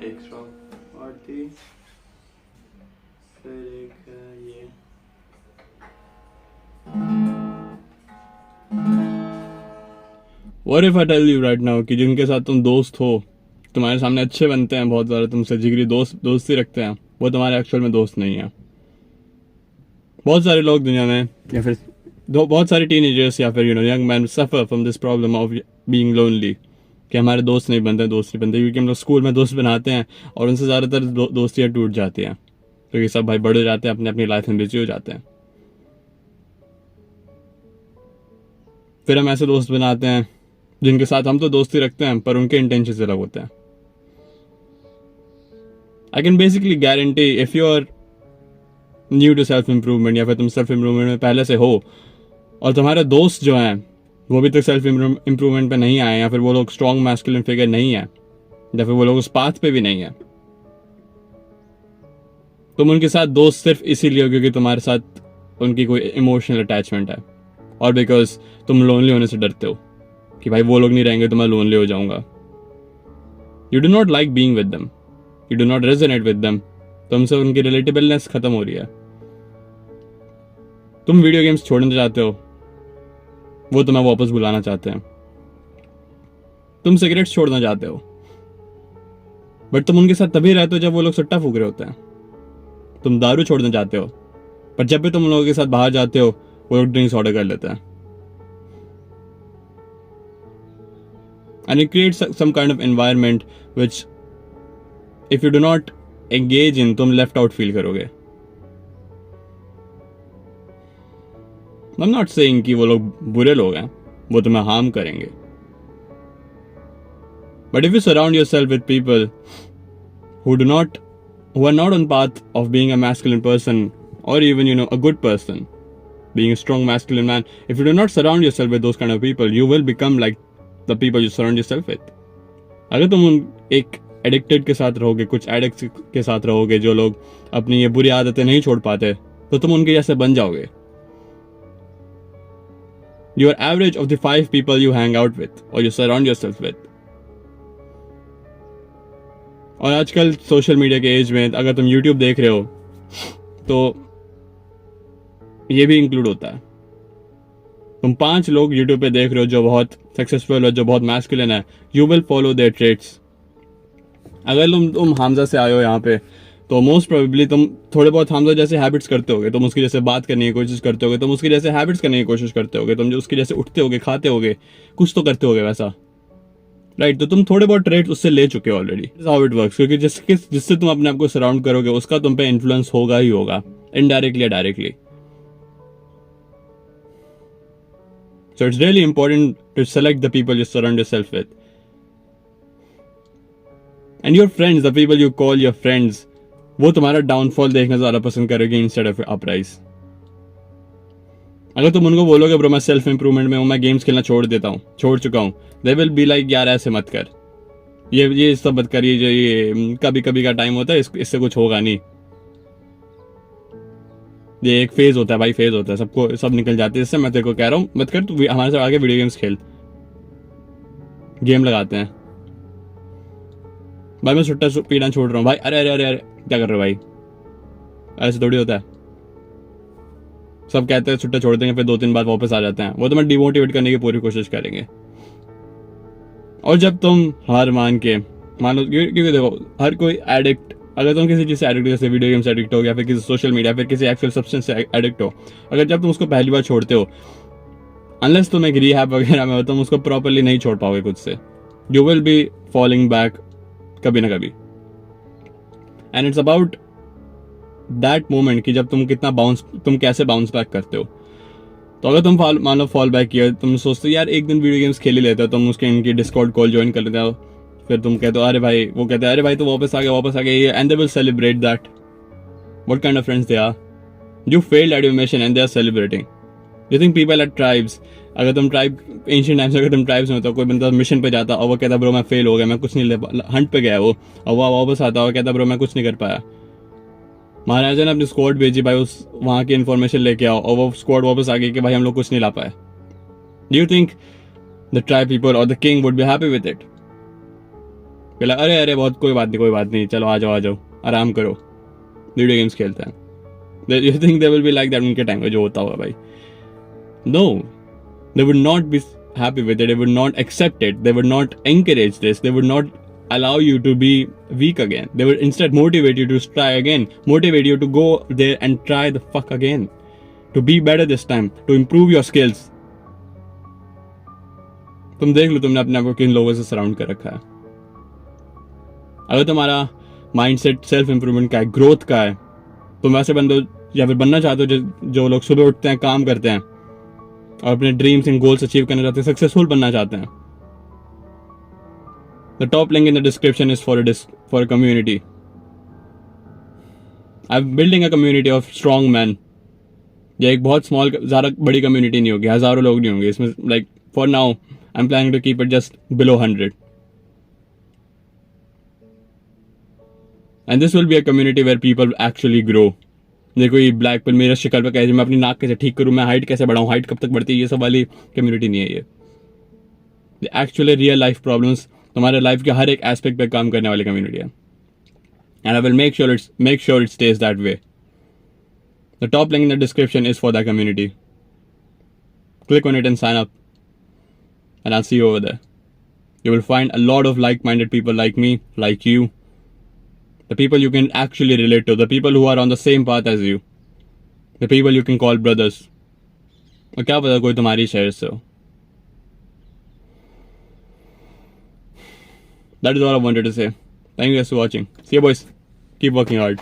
एक स्ट्रोक और थी, फिर एक ये। What if I tell you right now कि जिनके साथ तुम दोस्त हो, तुम्हारे सामने अच्छे बनते हैं बहुत ज़्यादा, तुमसे जिगरी दोस्ती रखते हैं, वो तुम्हारे एक्चुअल में दोस्त नहीं है। बहुत सारे लोग दुनिया में, या फिर बहुत सारे टीनेजर्स या फिर young man suffer from this problem of being lonely, कि हमारे दोस्त नहीं बनते क्योंकि हम लोग स्कूल में दोस्त बनाते हैं और उनसे ज़्यादातर दोस्तियाँ टूट जाती हैं क्योंकि सब भाई बड़े हो जाते हैं, अपनी अपनी लाइफ में बिजी हो जाते हैं। फिर हम ऐसे दोस्त बनाते हैं जिनके साथ हम तो दोस्ती रखते हैं पर उनके इंटेंशन अलग होते हैं। I can basically guarantee if you are new to self improvement या फिर तुम सेल्फ इम्प्रूवमेंट में पहले से हो और तुम्हारे दोस्त जो हैं वो भी तक सेल्फ इम्प्रूवमेंट पे नहीं आए, या फिर वो लोग स्ट्रॉन्ग मैस्कुलिन फिगर नहीं है, या फिर वो लोग उस पाथ पे भी नहीं है, तुम उनके साथ दोस्त सिर्फ इसीलिए हो क्योंकि तुम्हारे साथ उनकी कोई इमोशनल अटैचमेंट है और बिकॉज तुम लोनली होने से डरते हो कि भाई वो लोग नहीं रहेंगे तो मैं लोनली हो जाऊंगा। You do not like being with them, you do not resonate with them, तुमसे उनकी रिलेटेबलनेस खत्म हो रही है। तुम वीडियो गेम्स छोड़ना चाहते हो, वो तुम्हें वापस बुलाना चाहते हैं। तुम सिगरेट्स छोड़ना चाहते हो बट तुम उनके साथ तभी रहते हो जब वो लोग सट्टा फूक रहे होते हैं। तुम दारू छोड़ना चाहते हो पर जब भी तुम लोगों के साथ बाहर जाते हो वो लोग ड्रिंक्स ऑर्डर कर लेते हैं। And it creates some kind of environment which if you do not engage in, तुम left out feel करोगे। I'm not saying कि वो लोग बुरे लोग हैं, वो तुम्हें harm करेंगे, but if you surround yourself with people who are not on path of being a masculine person or even a good person, being a strong masculine man, if you do not surround yourself with those kind of people, you will become like the people you surround yourself with. अगर तुम एक addicted के साथ रहोगे, कुछ addicts के साथ रहोगे जो लोग अपनी ये बुरी आदतें नहीं छोड़ पाते, तो तुम उनके जैसे बन जाओगे। You are average of the 5 people you hang out with or you surround yourself with. और आजकल सोशल मीडिया के एज में अगर तुम YouTube देख रहे हो तो ये भी इंक्लूड होता है। तुम 5 लोग YouTube पे देख रहे हो जो बहुत सक्सेसफुल है, जो बहुत मैस्कुलिन है, you will follow their traits. अगर तुम हमजा से आए हो यहाँ पे तो मोस्ट प्रोबेबली तुम थोड़े बहुत हमजा जैसे हैबिट्स करते होगे, तुम उसकी जैसे बात करने की कोशिश करते होगे, तुम उसकी जैसे हैबिट्स करने की कोशिश करते होगे, तुम जो उसकी जैसे उठते होगे, खाते होगे, कुछ तो करते होगे वैसा, राइट? तो तुम थोड़े बहुत ट्रेट्स उससे ले चुके हो ऑलरेडी। हाउ इट वर्क्स, क्योंकि जिससे तुम अपने आप को सराउंड करोगे उसका तुम पे इन्फ्लुएंस होगा ही होगा, इनडायरेक्टली या directly. So it's really important to select the people you surround yourself with. And your friends, the people you call your friends, वो तुम्हारा डाउनफॉल देखना ज़्यादा पसंद करेंगे इंस्टेड ऑफ अपराइज। अगर तुम उनको बोलोगे ब्रो मैं सेल्फ इंप्रूवमेंट में हूँ, मैं गेम्स खेलना छोड़ चुका हूँ, दे विल बी लाइक यार ऐसे मत कर, ये सब मत कर, ये कभी कभी का टाइम होता है, इससे कुछ होगा नहीं, ये एक फेज होता है भाई, फेज होता है, सब निकल जाते हैं इससे। मैं तेरे को कह रहा हूँ मत कर, तू हमारे साथ आगे वीडियो गेम्स खेल, गेम लगाते हैं भाई, मैं सुट्टा पीना छोड़ रहा हूँ भाई, अरे अरे अरे अरे क्या कर रहे हो भाई, ऐसे थोड़ी होता है। सब कहते हैं सुट्टा छोड़ देंगे, फिर 2-3 बार वापस आ जाते हैं, वो तो मैं डिमोटिवेट करने की पूरी कोशिश करेंगे। और जब तुम हार मान लो, क्योंकि देखो हर कोई एडिक्ट, अगर तुम किसी चीज़ से एडिक्ट हो, जैसे वीडियो गेम से एडिक्ट हो या फिर किसी सोशल मीडिया, फिर किसी एक्चुअल सब्सटेंस से एडिक्ट हो, अगर जब तुम उसको पहली बार छोड़ते हो, अनलेस तुम एक रिहैब वगैरह में हो, तुम उसको प्रॉपरली नहीं छोड़ पाओगे खुद से, you will be falling back कभी ना कभी। And it's about that moment कि जब तुम कैसे बाउंस बैक करते हो। तो अगर तुम मान लो फॉल बैक किया, तुम सोचते हो यार एक दिन वीडियो गेम्स खेल ही लेते हो, तुम उसके इनकी डिस्कॉर्ड कॉल ज्वाइन कर लेते हो, फिर तुम कहते हो अरे भाई, वो कहते हैं अरे भाई तो वापस आ गया, and they will celebrate that. What kind of friends they are? You failed at your mission and they are celebrating. You think people at tribes, अगर तुम एंशिएंट टाइम्स अगर तुम ट्राइब्स में होता, कोई बंदा मिशन पे जाता और वो कहता ब्रो मैं फेल हो गया, मैं कुछ नहीं हंट पे गया वो, और वो वापस आता और कहता ब्रो मैं कुछ नहीं कर पाया, महाराजा ने अपनी स्क्वाड भेजी भाई उस वहाँ की इन्फॉर्मेशन लेके आओ, और वो स्क्वाड वापस आ गई कि भाई हम लोग कुछ नहीं ला पाए। Do you think the tribe people or the king would be happy with it. बोला अरे अरे बहुत कोई बात नहीं चलो आ जाओ आराम करो वीडियो गेम्स खेलते हैं. You think they will be like that उनके टाइम में जो होता होगा भाई? No, they would not be happy with it. They would not accept it. They would not encourage this. They would not allow you to be weak again. They would instead motivate you to try again, motivate you to go there and try the fuck again, to be better this time, to improve your skills. तुम देख लो तुमने अपने आप को किन लोगों से surround कर रखा है. अगर तुम्हारा माइंडसेट सेल्फ इंप्रूवमेंट का है, ग्रोथ का है, तुम वैसे बंदे या फिर बनना चाहते हो जो लोग सुबह उठते हैं, काम करते हैं और अपने ड्रीम्स एंड गोल्स अचीव करना चाहते हैं, सक्सेसफुल बनना चाहते हैं. The top link in the description is for a community. I'm building a community of strong men. ये एक बहुत स्मॉल, ज़्यादा बड़ी कम्युनिटी नहीं होगी, हज़ारों लोग नहीं होंगे इसमें. Like for now I am planning to keep it just below 100. And this will be a community where people actually grow. देखो ये ब्लैक पिल मेरा शिकल पे कैसे, मैं अपनी नाक कैसे ठीक करूँ, मैं हाइट कैसे बढ़ाऊँ, हाइट कब तक बढ़ती है, ये सब वाली कम्युनिटी नहीं है ये. एक्चुअली रियल लाइफ प्रॉब्लम्स, तुम्हारे लाइफ के हर एक एस्पेक्ट पे काम करने वाली कम्युनिटी है. And I will make sure it stays that way. The top link in the description is for that community. Click on it and sign up and I see you over there. You will find a lot of like-minded people like me, like you, the people you can actually relate to, the people who are on the same path as you, the people you can call brothers. और क्या पता कोई तुम्हारी शहर से हो. That is all I wanted to say. Thank you guys for watching. See you boys. Keep working hard.